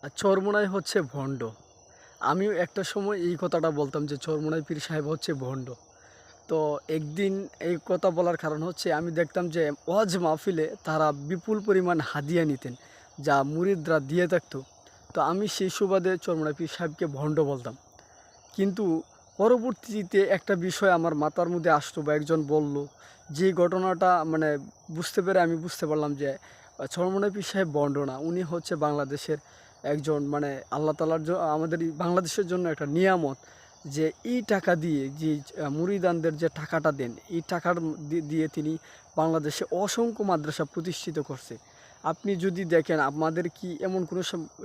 আর চরমোনাই হচ্ছে ভণ্ড। আমিও একটা সময় এই কথাটা বলতাম যে চরমোনাই পীর সাহেব হচ্ছে ভণ্ড। তো একদিন এই কথা বলার কারণ হচ্ছে আমি দেখতাম যে ওয়াজ মাহফিলে তারা বিপুল পরিমাণ হাদিয়া নিতেন, যা মুরিদরা দিয়ে থাকতো। তো আমি সেই সুবাদে চরমোনাই পীর সাহেবকে ভণ্ড বলতাম। কিন্তু পরবর্তীতে একটা বিষয় আমার মাথার মধ্যে আসতো বা একজন বলল, যে ঘটনাটা মানে বুঝতে পেরে আমি বুঝতে পারলাম যে চরমোনাই পীর সাহেব ভণ্ড না, উনি হচ্ছে বাংলাদেশের একজন মানে আল্লাহ তাআলার আমাদের এই বাংলাদেশের জন্য একটা নিয়ামত। যে এই টাকা দিয়ে যে মুরিদানদের যে টাকাটা দেন, এই টাকার দিয়ে তিনি বাংলাদেশে অসংখ্য মাদ্রাসা প্রতিষ্ঠিত করছে। আপনি যদি দেখেন আমাদের কি এমন কোনো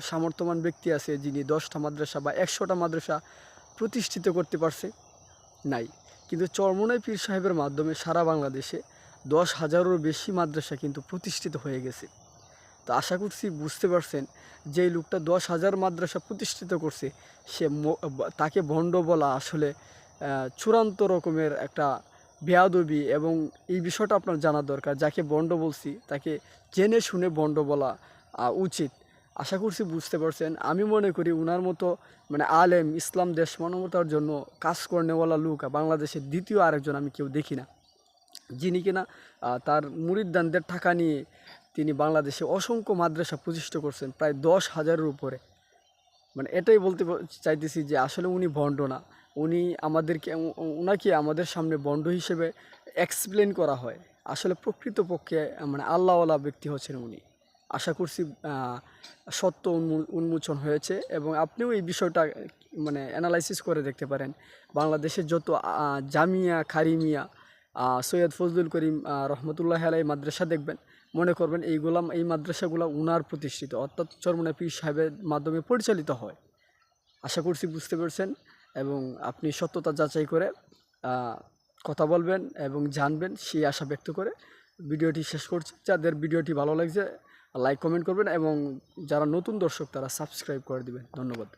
সামর্থ্যবান ব্যক্তি আছে যিনি 10টা মাদ্রাসা বা 100টা মাদ্রাসা প্রতিষ্ঠিত করতে পারছে? নাই। কিন্তু চরমোনাই পীর সাহেবের মাধ্যমে সারা বাংলাদেশে 10,000-এরও বেশি মাদ্রাসা কিন্তু প্রতিষ্ঠিত হয়ে গেছে। তো আশা করছি বুঝতে পারছেন, যেই লোকটা 10,000 মাদ্রাসা প্রতিষ্ঠিত করছে, সে তাকে ভণ্ড বলা আসলে চূড়ান্ত রকমের একটা বেয়াদবি। এবং এই বিষয়টা আপনার জানা দরকার, যাকে ভণ্ড বলছি তাকে জেনে শুনে ভণ্ড বলা উচিত। আশা করছি বুঝতে পারছেন। আমি মনে করি উনার মতো মানে আলেম, ইসলাম দেশ মানবতার জন্য কাজ করেনেওয়ালা লোক বাংলাদেশের দ্বিতীয় আরেকজন আমি কেউ দেখি না, যিনি কিনা তার মুরিদদানদের টাকা নিয়ে তিনি বাংলাদেশে অসংখ্য মাদ্রাসা প্রতিষ্ঠা করছেন, প্রায় 10,000-এর উপরে। মানে এটাই বলতে চাইতেছি যে আসলে উনি ভণ্ড না। উনি আমাদেরকে উনাকে আমাদের সামনে ভণ্ড হিসেবে এক্সপ্লেন করা হয়। আসলে প্রকৃতপক্ষে মানে আল্লাহওয়ালা ব্যক্তি হচ্ছেন উনি। আশা করছি সত্য উন্মোচন হয়েছে এবং আপনিও এই বিষয়টা মানে অ্যানালাইসিস করে দেখতে পারেন। বাংলাদেশের যত জামিয়া, খারিমিয়া, সৈয়দ ফজলুল করিম রহমতুল্লাহ আলাই মাদ্রাসা দেখবেন, মনে করবেন এই মাদ্রাসাগুলো উনার প্রতিষ্ঠিত, অর্থাৎ চরমোনাই পীর সাহেবের মাধ্যমে পরিচালিত হয়। আশা করছি বুঝতে পেরেছেন এবং আপনি সত্যতা যাচাই করে কথা বলবেন এবং জানবেন, সেই আশা ব্যক্ত করে ভিডিওটি শেষ করছি। যাদের ভিডিওটি ভালো লাগছে লাইক কমেন্ট করবেন এবং যারা নতুন দর্শক তারা সাবস্ক্রাইব করে দিবেন। ধন্যবাদ।